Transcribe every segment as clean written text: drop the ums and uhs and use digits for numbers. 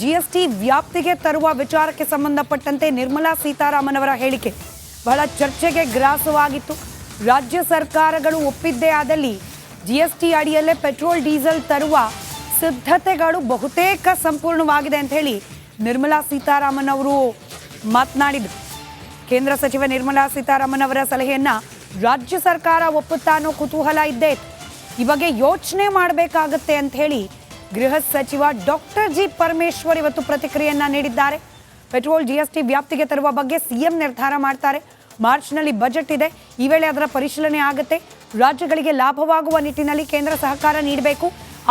GST ವ್ಯಾಪ್ತಿಗೆ ತರುವ ವಿಚಾರಕ್ಕೆ ಸಂಬಂಧಪಟ್ಟಂತೆ ನಿರ್ಮಲಾ ಸೀತಾರಾಮನ್ ಅವರ ಹೇಳಿಕೆ ಬಹಳ ಚರ್ಚೆಗೆ ಗ್ರಾಸವಾಗಿತ್ತು. ರಾಜ್ಯ ಸರ್ಕಾರಗಳು ಒಪ್ಪಿದ್ದೇ ಆದಲ್ಲಿ ಜಿಎಸ್ಟಿ ಅಡಿಯಲ್ಲೇ ಪೆಟ್ರೋಲ್ ಡೀಸೆಲ್ ತರುವ ಸಿದ್ಧತೆಗಳು ಬಹುತೇಕ ಸಂಪೂರ್ಣವಾಗಿದೆ ಅಂತ ಹೇಳಿ ನಿರ್ಮಲಾ ಸೀತಾರಾಮನ್ ಅವರು ಮಾತನಾಡಿದರು. ಕೇಂದ್ರ ಸಚಿವ ನಿರ್ಮಲಾ ಸೀತಾರಾಮನ್ ಅವರ ಸಲಹೆಯನ್ನ ರಾಜ್ಯ ಸರ್ಕಾರ ಒಪ್ಪುತ್ತಾ ಅನ್ನೋ ಕುತೂಹಲ ಇದ್ದೇ ಇತ್ತು. ಈ ಬಗ್ಗೆ ಯೋಚನೆ ಮಾಡಬೇಕಾಗುತ್ತೆ ಅಂತ ಹೇಳಿ ಗೃಹ ಸಚಿವ ಡಾಕ್ಟರ್ ಜಿ ಪರಮೇಶ್ವರ್ ಇವತ್ತು ಪ್ರತಿಕ್ರಿಯೆಯನ್ನ ನೀಡಿದ್ದಾರೆ. ಪೆಟ್ರೋಲ್ ಜಿಎಸ್ಟಿ ವ್ಯಾಪ್ತಿಗೆ ತರುವ ಬಗ್ಗೆ ಸಿಎಂ ನಿರ್ಧಾರ ಮಾಡ್ತಾರೆ. ಮಾರ್ಚ್ನಲ್ಲಿ ಬಜೆಟ್ ಇದೆ, ಈ ವೇಳೆ ಅದರ ಪರಿಶೀಲನೆ ಆಗುತ್ತೆ. ರಾಜ್ಯಗಳಿಗೆ ಲಾಭವಾಗುವ ನಿಟ್ಟಿನಲ್ಲಿ ಕೇಂದ್ರ ಸಹಕಾರ ನೀಡಬೇಕು,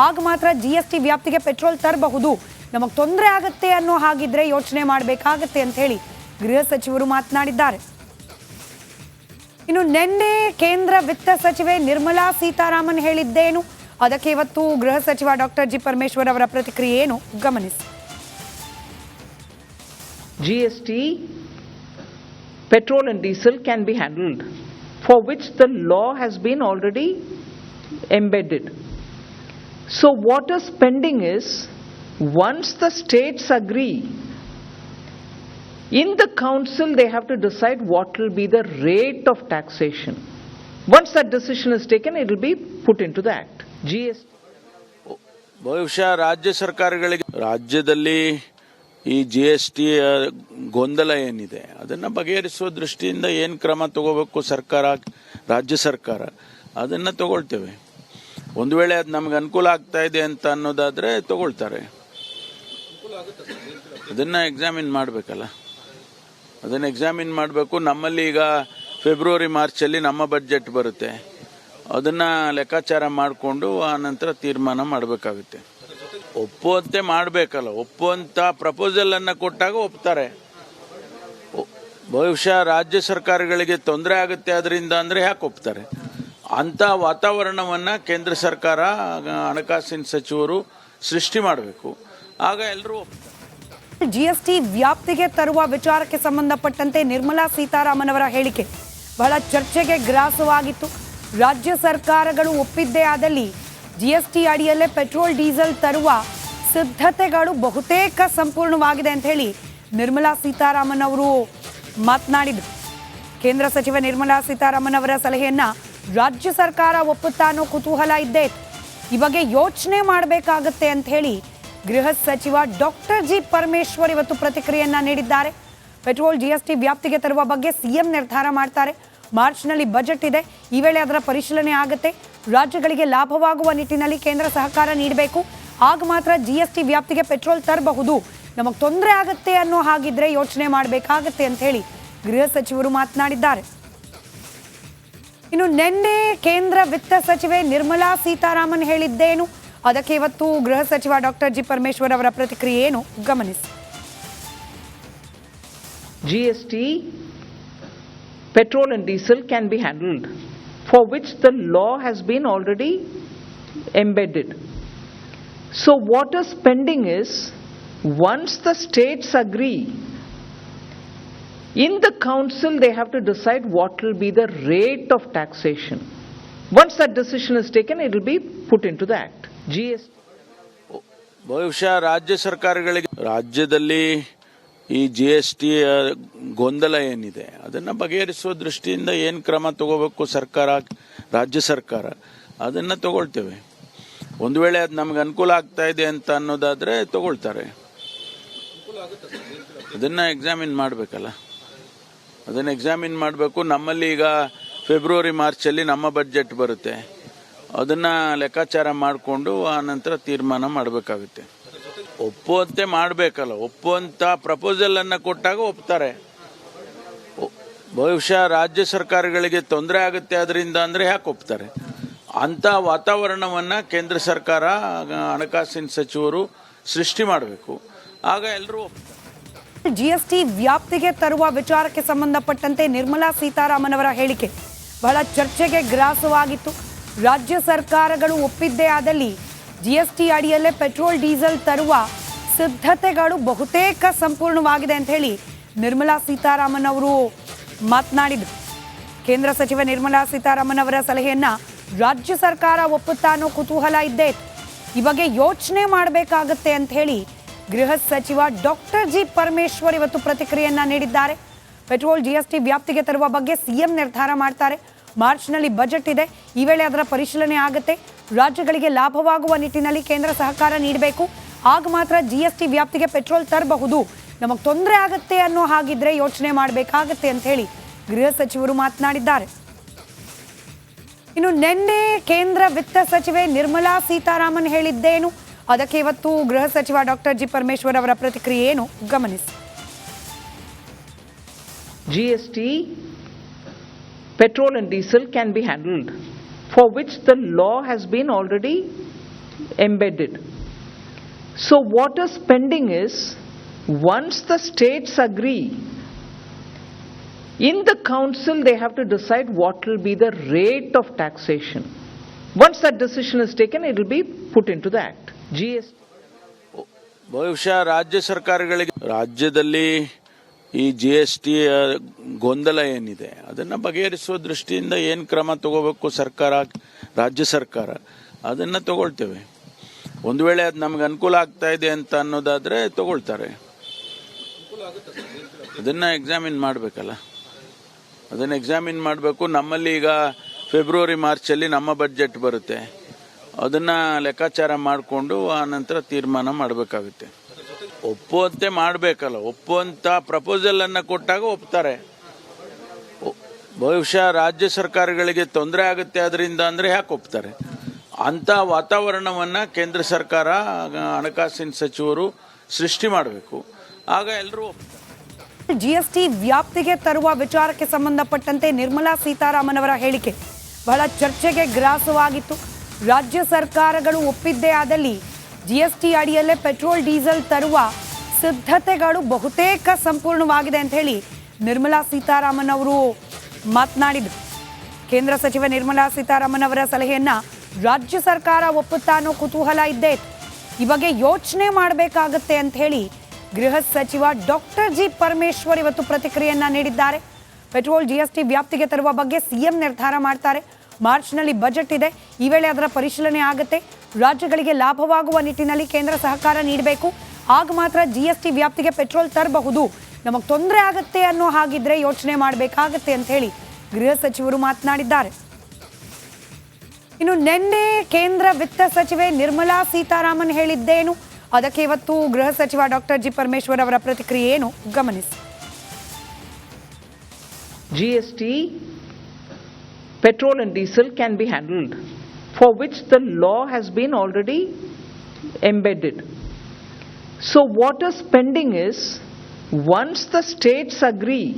ಆಗ ಮಾತ್ರ ಜಿಎಸ್ಟಿ ವ್ಯಾಪ್ತಿಗೆ ಪೆಟ್ರೋಲ್ ತರಬಹುದು. ನಮಗೆ ತೊಂದರೆ ಆಗುತ್ತೆ ಅನ್ನೋ ಹಾಗಿದ್ರೆ ಯೋಚನೆ ಮಾಡಬೇಕಾಗತ್ತೆ ಅಂತ ಹೇಳಿ ಗೃಹ ಸಚಿವರು ಮಾತನಾಡಿದ್ದಾರೆ. ಇನ್ನು ನಿನ್ನೆ ಕೇಂದ್ರ ವಿತ್ತ ಸಚಿವೆ ನಿರ್ಮಲಾ ಸೀತಾರಾಮನ್ ಹೇಳಿದ್ದೇನು, ಅದಕ್ಕೆ ಇವತ್ತು ಗೃಹ ಸಚಿವ ಡಾಕ್ಟರ್ ಜಿ ಪರಮೇಶ್ವರ್ ಅವರ ಪ್ರತಿಕ್ರಿಯೆ ಏನು ಗಮನಿಸಿ. GST, petrol and diesel can be handled, for which the law has been already embedded. So what is pending is, once the states agree, in the council they have to decide what will be the rate of taxation. Once that decision is taken, it will be put into the act. GST. ಬಹುಶಃ ರಾಜ್ಯ ಸರ್ಕಾರಗಳಿಗೆ ರಾಜ್ಯದಲ್ಲಿ ಈ GST ಗೊಂದಲ ಏನಿದೆ ಅದನ್ನ ಬಗೆಹರಿಸುವ ದೃಷ್ಟಿಯಿಂದ ಏನು ಕ್ರಮ ತಗೋಬೇಕು ಸರ್ಕಾರ, ರಾಜ್ಯ ಸರ್ಕಾರ ಅದನ್ನ ತಗೊಳ್ತೇವೆ. ಒಂದು ವೇಳೆ ಅದು ನಮ್ಗೆ ಅನುಕೂಲ ಆಗ್ತಾ ಇದೆ ಅಂತ ಅನ್ನೋದಾದ್ರೆ ತಗೊಳ್ತಾರೆ. ಅದನ್ನ ಎಕ್ಸಾಮಿನ್ ಮಾಡಬೇಕಲ್ಲ, ಅದನ್ನ ಎಕ್ಸಾಮಿನ್ ಮಾಡಬೇಕು. ನಮ್ಮಲ್ಲಿ ಈಗ ಫೆಬ್ರವರಿ ಮಾರ್ಚಲ್ಲಿ ನಮ್ಮ ಬಜೆಟ್ ಬರುತ್ತೆ, ಅದನ್ನ ಲೆಕ್ಕಾಚಾರ ಮಾಡಿಕೊಂಡು ಆ ನಂತರ ತೀರ್ಮಾನ ಮಾಡಬೇಕಾಗುತ್ತೆ. ಒಪ್ಪುವಂತೆ ಮಾಡಬೇಕಲ್ಲ, ಒಪ್ಪುವಂತ ಪ್ರಪೋಸಲ್ ಅನ್ನ ಕೊಟ್ಟಾಗ ಒಪ್ತಾರೆ. ಬಹುಶಃ ರಾಜ್ಯ ಸರ್ಕಾರಗಳಿಗೆ ತೊಂದರೆ ಆಗುತ್ತೆ ಅದರಿಂದ ಅಂದ್ರೆ ಯಾಕೆ ಒಪ್ತಾರೆ? ಅಂತ ವಾತಾವರಣವನ್ನ ಕೇಂದ್ರ ಸರ್ಕಾರ, ಹಣಕಾಸಿನ ಸಚಿವರು ಸೃಷ್ಟಿ ಮಾಡಬೇಕು, ಆಗ ಎಲ್ಲರೂ ಒಪ್ತಾರೆ. ಜಿಎಸ್ಟಿ ವ್ಯಾಪ್ತಿಗೆ ತರುವ ವಿಚಾರಕ್ಕೆ ಸಂಬಂಧಪಟ್ಟಂತೆ ನಿರ್ಮಲಾ ಸೀತಾರಾಮನ್ ಅವರ ಹೇಳಿಕೆ ಬಹಳ ಚರ್ಚೆಗೆ ಗ್ರಾಸವಾಗಿತ್ತು. ರಾಜ್ಯ ಸರ್ಕಾರಗಳು ಒಪ್ಪಿದ್ದೇ ಆದಲ್ಲಿ ಜಿಎಸ್ಟಿ ಅಡಿಯಲ್ಲೇ ಪೆಟ್ರೋಲ್ ಡೀಸೆಲ್ ತರುವ ಸಿದ್ಧತೆಗಳು ಬಹುತೇಕ ಸಂಪೂರ್ಣವಾಗಿದೆ ಅಂತ ಹೇಳಿ ನಿರ್ಮಲಾ ಸೀತಾರಾಮನ್ ಅವರು ಮಾತನಾಡಿದರು. ಕೇಂದ್ರ ಸಚಿವ ನಿರ್ಮಲಾ ಸೀತಾರಾಮನ್ ಅವರ ಸಲಹೆಯನ್ನ ರಾಜ್ಯ ಸರ್ಕಾರ ಒಪ್ಪುತ್ತಾ ಅನ್ನೋ ಕುತೂಹಲ ಇದ್ದೇ ಇತ್ತು. ಈ ಬಗ್ಗೆ ಯೋಚನೆ ಮಾಡಬೇಕಾಗತ್ತೆ ಅಂತ ಹೇಳಿ ಗೃಹ ಸಚಿವ ಡಾಕ್ಟರ್ ಜಿ ಪರಮೇಶ್ವರ್ ಇವತ್ತು ಪ್ರತಿಕ್ರಿಯೆಯನ್ನ ನೀಡಿದ್ದಾರೆ. ಪೆಟ್ರೋಲ್ ಜಿಎಸ್ಟಿ ವ್ಯಾಪ್ತಿಗೆ ತರುವ ಬಗ್ಗೆ ಸಿಎಂ ನಿರ್ಧಾರ ಮಾಡ್ತಾರೆ. ಮಾರ್ಚ್ನಲ್ಲಿ ಬಜೆಟ್ ಇದೆ, ಈ ವೇಳೆ ಅದರ ಪರಿಶೀಲನೆ ಆಗುತ್ತೆ. ರಾಜ್ಯಗಳಿಗೆ ಲಾಭವಾಗುವ ನಿಟ್ಟಿನಲ್ಲಿ ಕೇಂದ್ರ ಸಹಕಾರ ನೀಡಬೇಕು, ಆಗ ಮಾತ್ರ ಜಿಎಸ್ಟಿ ವ್ಯಾಪ್ತಿಗೆ ಪೆಟ್ರೋಲ್ ತರಬಹುದು. ನಮಗೆ ತೊಂದರೆ ಆಗುತ್ತೆ ಅನ್ನೋ ಹಾಗಿದ್ರೆ ಯೋಚನೆ ಮಾಡಬೇಕಾಗತ್ತೆ ಅಂತ ಹೇಳಿ ಗೃಹ ಸಚಿವರು ಮಾತನಾಡಿದ್ದಾರೆ. ಇನ್ನು ನಿನ್ನೆ ಕೇಂದ್ರ ವಿತ್ತ ಸಚಿವೆ ನಿರ್ಮಲಾ ಸೀತಾರಾಮನ್ ಹೇಳಿದ್ದೇನು, ಅದಕ್ಕೆ ಇವತ್ತು ಗೃಹ ಸಚಿವ ಡಾಕ್ಟರ್ ಜಿ ಪರಮೇಶ್ವರ್ ಅವರ ಪ್ರತಿಕ್ರಿಯೆ ಏನು ಗಮನಿಸಿ. GST, petrol and diesel can be handled, for which the law has been already embedded. So what is pending is, once the states agree, in the council they have to decide what will be the rate of taxation. Once that decision is taken, it will be put into the act. GST. ಬಹುಶಃ ರಾಜ್ಯ ಸರ್ಕಾರಗಳಿಗೆ ರಾಜ್ಯದಲ್ಲಿ ಈ GST ಗೊಂದಲ ಏನಿದೆ ಅದನ್ನ ಬಗೆಹರಿಸುವ ದೃಷ್ಟಿಯಿಂದ ಏನು ಕ್ರಮ ತಗೋಬೇಕು ಸರ್ಕಾರ, ರಾಜ್ಯ ಸರ್ಕಾರ ಅದನ್ನ ತಗೊಳ್ತೇವೆ. ಒಂದು ವೇಳೆ ಅದು ನಮ್ಗೆ ಅನುಕೂಲ ಆಗ್ತಾ ಇದೆ ಅಂತ ಅನ್ನೋದಾದ್ರೆ ತಗೊಳ್ತಾರೆ. ಅದನ್ನ ಎಕ್ಸಾಮಿನ್ ಮಾಡಬೇಕಲ್ಲ, ಅದನ್ನ ಎಕ್ಸಾಮಿನ್ ಮಾಡಬೇಕು. ನಮ್ಮಲ್ಲಿ ಈಗ ಫೆಬ್ರವರಿ ಮಾರ್ಚಲ್ಲಿ ನಮ್ಮ ಬಜೆಟ್ ಬರುತ್ತೆ, ಅದನ್ನ ಲೆಕ್ಕಾಚಾರ ಮಾಡಿಕೊಂಡು ಆ ನಂತರ ತೀರ್ಮಾನ ಮಾಡಬೇಕಾಗುತ್ತೆ. ಒಪ್ಪುವಂತೆ ಮಾಡಬೇಕಲ್ಲ, ಒಪ್ಪುವಂತ ಪ್ರಪೋಸಲ್ ಅನ್ನ ಕೊಟ್ಟಾಗ ಒಪ್ತಾರೆ. ಬಹುಶಃ ರಾಜ್ಯ ಸರ್ಕಾರಗಳಿಗೆ ತೊಂದರೆ ಆಗುತ್ತೆ ಅದರಿಂದ ಅಂದ್ರೆ ಯಾಕೆ ಒಪ್ತಾರೆ? ಅಂತ ವಾತಾವರಣವನ್ನ ಕೇಂದ್ರ ಸರ್ಕಾರ, ಹಣಕಾಸಿನ ಸಚಿವರು ಸೃಷ್ಟಿ ಮಾಡಬೇಕು, ಆಗ ಎಲ್ಲರೂ ಒಪ್ತಾರೆ. ಜಿಎಸ್ಟಿ ವ್ಯಾಪ್ತಿಗೆ ತರುವ ವಿಚಾರಕ್ಕೆ ಸಂಬಂಧಪಟ್ಟಂತೆ ನಿರ್ಮಲಾ ಸೀತಾರಾಮನ್ ಅವರ ಹೇಳಿಕೆ ಬಹಳ ಚರ್ಚೆಗೆ ಗ್ರಾಸವಾಗಿತ್ತು. ರಾಜ್ಯ ಸರ್ಕಾರಗಳು ಒಪ್ಪಿದ್ದೇ ಆದಲ್ಲಿ ಜಿಎಸ್ಟಿ ಅಡಿಯಲ್ಲೇ ಪೆಟ್ರೋಲ್ ಡೀಸೆಲ್ ತರುವ ಸಿದ್ಧತೆಗಳು ಬಹುತೇಕ ಸಂಪೂರ್ಣವಾಗಿದೆ ಅಂತ ಹೇಳಿ ನಿರ್ಮಲಾ ಸೀತಾರಾಮನ್ ಅವರು ಮಾತನಾಡಿದರು. ಕೇಂದ್ರ ಸಚಿವ ನಿರ್ಮಲಾ ಸೀತಾರಾಮನ್ ಅವರ ಸಲಹೆಯನ್ನ ರಾಜ್ಯ ಸರ್ಕಾರ ಒಪ್ಪುತ್ತಾ ಅನ್ನೋ ಕುತೂಹಲ ಇದ್ದೇ ಇತ್ತು. ಈ ಬಗ್ಗೆ ಯೋಚನೆ ಮಾಡಬೇಕಾಗತ್ತೆ ಅಂತ ಹೇಳಿ ಗೃಹ ಸಚಿವ ಡಾಕ್ಟರ್ ಜಿ ಪರಮೇಶ್ವರ್ ಇವತ್ತು ಪ್ರತಿಕ್ರಿಯೆಯನ್ನ ನೀಡಿದ್ದಾರೆ. ಪೆಟ್ರೋಲ್ ಜಿಎಸ್ಟಿ ವ್ಯಾಪ್ತಿಗೆ ತರುವ ಬಗ್ಗೆ ಸಿಎಂ ನಿರ್ಧಾರ ಮಾಡ್ತಾರೆ. ಮಾರ್ಚ್ನಲ್ಲಿ ಬಜೆಟ್ ಇದೆ, ಈ ವೇಳೆ ಅದರ ಪರಿಶೀಲನೆ ಆಗುತ್ತೆ. ರಾಜ್ಯಗಳಿಗೆ ಲಾಭವಾಗುವ ನಿಟ್ಟಿನಲ್ಲಿ ಕೇಂದ್ರ ಸಹಕಾರ ನೀಡಬೇಕು, ಆಗ ಮಾತ್ರ ಜಿಎಸ್ಟಿ ವ್ಯಾಪ್ತಿಗೆ ಪೆಟ್ರೋಲ್ ತರಬಹುದು. ನಮಗೆ ತೊಂದರೆ ಆಗುತ್ತೆ ಅನ್ನೋ ಹಾಗಿದ್ರೆ ಯೋಚನೆ ಮಾಡಬೇಕಾಗತ್ತೆ ಅಂತ ಹೇಳಿ ಗೃಹ ಸಚಿವರು ಮಾತನಾಡಿದ್ದಾರೆ. ಇನ್ನು ನಿನ್ನೆ ಕೇಂದ್ರ ವಿತ್ತ ಸಚಿವೆ ನಿರ್ಮಲಾ ಸೀತಾರಾಮನ್ ಹೇಳಿದ್ದೇನು, ಅದಕ್ಕೆ ಇವತ್ತು ಗೃಹ ಸಚಿವ ಡಾಕ್ಟರ್ ಜಿ ಪರಮೇಶ್ವರ್ ಅವರ ಪ್ರತಿಕ್ರಿಯೆ ಏನು ಗಮನಿಸಿ. GST, petrol and diesel can be handled, for which the law has been already embedded. So what is pending is, once the states agree, in the council they have to decide what will be the rate of taxation. Once that decision is taken, it will be put into the act. GST. ಬಹುಶಃ ರಾಜ್ಯ ಸರ್ಕಾರಗಳಿಗೆ ರಾಜ್ಯದಲ್ಲಿ ಈ GST ಗೊಂದಲ ಏನಿದೆ ಅದನ್ನ ಬಗೆಹರಿಸುವ ದೃಷ್ಟಿಯಿಂದ ಏನು ಕ್ರಮ ತಗೋಬೇಕು ರಾಜ್ಯ ಸರ್ಕಾರ ಅದನ್ನ ತಗೊಳ್ತೇವೆ. ಒಂದು ವೇಳೆ ಅದು ನಮ್ಗೆ ಅನುಕೂಲ ಆಗ್ತಾ ಇದೆ ಅಂತ ಅನ್ನೋದಾದ್ರೆ ತಗೊಳ್ತಾರೆ. ಅದನ್ನ ಎಕ್ಸಾಮಿನ್ ಮಾಡಬೇಕಲ್ಲ, ಅದನ್ನ ಎಕ್ಸಾಮಿನ್ ಮಾಡಬೇಕು. ನಮ್ಮಲ್ಲಿ ಈಗ ಫೆಬ್ರವರಿ ಮಾರ್ಚಲ್ಲಿ ನಮ್ಮ ಬಜೆಟ್ ಬರುತ್ತೆ, ಅದನ್ನ ಲೆಕ್ಕಾಚಾರ ಮಾಡಿಕೊಂಡು ಆ ನಂತರ ತೀರ್ಮಾನ ಮಾಡಬೇಕಾಗುತ್ತೆ. ಒಪ್ಪುವಂತೆ ಮಾಡಬೇಕಲ್ಲ, ಒಪ್ಪುವಂತ ಪ್ರಪೋಸಲ್ ಅನ್ನ ಕೊಟ್ಟಾಗ ಒಪ್ತಾರೆ. ಬಹುಶಃ ರಾಜ್ಯ ಸರ್ಕಾರಗಳಿಗೆ ತೊಂದರೆ ಆಗುತ್ತೆ ಅದರಿಂದ ಅಂದ್ರೆ ಯಾಕೆ ಒಪ್ತಾರೆ? ಅಂತ ವಾತಾವರಣವನ್ನ ಕೇಂದ್ರ ಸರ್ಕಾರ ಹಣಕಾಸಿನ ಸಚಿವರು ಸೃಷ್ಟಿ ಮಾಡಬೇಕು, ಆಗ ಎಲ್ಲರೂ ಒಪ್ತಾರೆ. ಜಿಎಸ್ಟಿ ವ್ಯಾಪ್ತಿಗೆ ತರುವ ವಿಚಾರಕ್ಕೆ ಸಂಬಂಧಪಟ್ಟಂತೆ ನಿರ್ಮಲಾ ಸೀತಾರಾಮನ್ ಅವರ ಹೇಳಿಕೆ ಬಹಳ ಚರ್ಚೆಗೆ ಗ್ರಾಸವಾಗಿತ್ತು. ರಾಜ್ಯ ಸರ್ಕಾರಗಳು ಒಪ್ಪಿದ್ದೇ ಆದಲ್ಲಿ ಜಿಎಸ್ಟಿ ಅಡಿಯಲ್ಲೇ ಪೆಟ್ರೋಲ್ ಡೀಸೆಲ್ ತರುವ ಸಿದ್ಧತೆಗಳು ಬಹುತೇಕ ಸಂಪೂರ್ಣವಾಗಿದೆ ಅಂತ ಹೇಳಿ ನಿರ್ಮಲಾ ಸೀತಾರಾಮನ್ ಅವರು ಮಾತನಾಡಿದರು. ಕೇಂದ್ರ ಸಚಿವ ನಿರ್ಮಲಾ ಸೀತಾರಾಮನ್ ಅವರ ಸಲಹೆಯನ್ನ ರಾಜ್ಯ ಸರ್ಕಾರ ಒಪ್ಪುತ್ತಾ ಅನ್ನೋ ಕುತೂಹಲ ಇದ್ದೇ ಇತ್ತು. ಈ ಬಗ್ಗೆ ಯೋಚನೆ ಮಾಡಬೇಕಾಗತ್ತೆ ಅಂತ ಹೇಳಿ ಗೃಹ ಸಚಿವ ಡಾಕ್ಟರ್ ಜಿ ಪರಮೇಶ್ವರ್ ಇವತ್ತು ಪ್ರತಿಕ್ರಿಯೆಯನ್ನ ನೀಡಿದ್ದಾರೆ. ಪೆಟ್ರೋಲ್ ಜಿಎಸ್ಟಿ ವ್ಯಾಪ್ತಿಗೆ ತರುವ ಬಗ್ಗೆ ಸಿಎಂ ನಿರ್ಧಾರ ಮಾಡ್ತಾರೆ. ಮಾರ್ಚ್ನಲ್ಲಿ ಬಜೆಟ್ ಇದೆ, ಈ ವೇಳೆ ಅದರ ಪರಿಶೀಲನೆ ಆಗುತ್ತೆ. ರಾಜ್ಯಗಳಿಗೆ ಲಾಭವಾಗುವ ನಿಟ್ಟಿನಲ್ಲಿ ಕೇಂದ್ರ ಸಹಕಾರ ನೀಡಬೇಕು, ಆಗ ಮಾತ್ರ ಜಿಎಸ್ಟಿ ವ್ಯಾಪ್ತಿಗೆ ಪೆಟ್ರೋಲ್ ತರಬಹುದು. ನಮಗೆ ತೊಂದರೆ ಆಗುತ್ತೆ ಅನ್ನೋ ಹಾಗಿದ್ರೆ ಯೋಚನೆ ಮಾಡಬೇಕಾಗತ್ತೆ ಅಂತ ಹೇಳಿ ಗೃಹ ಸಚಿವರು ಮಾತನಾಡಿದ್ದಾರೆ. ಇನ್ನು ನಿನ್ನೆ ಕೇಂದ್ರ ವಿತ್ತ ಸಚಿವೆ ನಿರ್ಮಲಾ ಸೀತಾರಾಮನ್ ಹೇಳಿದ್ದೇನು, ಅದಕ್ಕೆ ಇವತ್ತು ಗೃಹ ಸಚಿವ ಡಾಕ್ಟರ್ ಜಿ ಪರಮೇಶ್ವರ್ ಅವರ ಪ್ರತಿಕ್ರಿಯೆ ಏನು ಗಮನಿಸಿ. GST, petrol and diesel can be handled, for which the law has been already embedded. So what is pending is, once the states agree,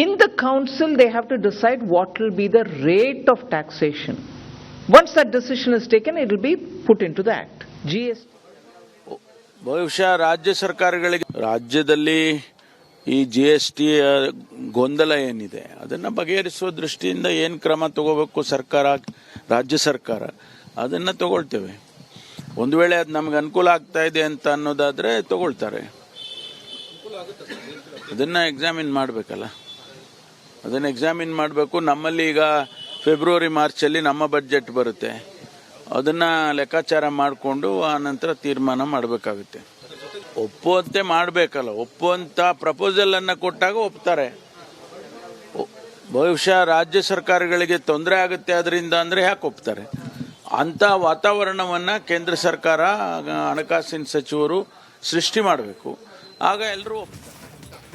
in the council they have to decide what will be the rate of taxation. Once that decision is taken, it will be put into the act. GST. ಬಹುಶಃ ರಾಜ್ಯ ಸರ್ಕಾರಗಳಿಗೆ ರಾಜ್ಯದಲ್ಲಿ ಈ GST ಗೊಂದಲ ಏನಿದೆ ಅದನ್ನ ಬಗೆಹರಿಸುವ ದೃಷ್ಟಿಯಿಂದ ಏನು ಕ್ರಮ ತಗೋಬೇಕು ರಾಜ್ಯ ಸರ್ಕಾರ ಅದನ್ನ ತಗೊಳ್ತೇವೆ. ಒಂದು ವೇಳೆ ಅದು ನಮ್ಗೆ ಅನುಕೂಲ ಆಗ್ತಾ ಇದೆ ಅಂತ ಅನ್ನೋದಾದ್ರೆ ತಗೊಳ್ತಾರೆ. ಅದನ್ನ ಎಕ್ಸಾಮಿನ್ ಮಾಡಬೇಕಲ್ಲ, ಅದನ್ನ ಎಕ್ಸಾಮಿನ್ ಮಾಡಬೇಕು. ನಮ್ಮಲ್ಲಿ ಈಗ ಫೆಬ್ರವರಿ ಮಾರ್ಚಲ್ಲಿ ನಮ್ಮ ಬಜೆಟ್ ಬರುತ್ತೆ, ಅದನ್ನ ಲೆಕ್ಕಾಚಾರ ಮಾಡಿಕೊಂಡು ಆ ನಂತರ ತೀರ್ಮಾನ ಮಾಡಬೇಕಾಗುತ್ತೆ. ಒಪ್ಪುವಂತೆ ಮಾಡಬೇಕಲ್ಲ, ಒಪ್ಪುವಂತ ಪ್ರಪೋಸಲ್ ಅನ್ನ ಕೊಟ್ಟಾಗ ಒಪ್ತಾರೆ. ಬಹುಶಃ ರಾಜ್ಯ ಸರ್ಕಾರಗಳಿಗೆ ತೊಂದರೆ ಆಗುತ್ತೆ ಅದರಿಂದ ಅಂದ್ರೆ ಯಾಕೆ ಒಪ್ತಾರೆ? ಅಂತ ವಾತಾವರಣವನ್ನ ಕೇಂದ್ರ ಸರ್ಕಾರ ಹಣಕಾಸಿನ ಸಚಿವರು ಸೃಷ್ಟಿ ಮಾಡಬೇಕು, ಆಗ ಎಲ್ಲರೂ ಒಪ್ತಾರೆ.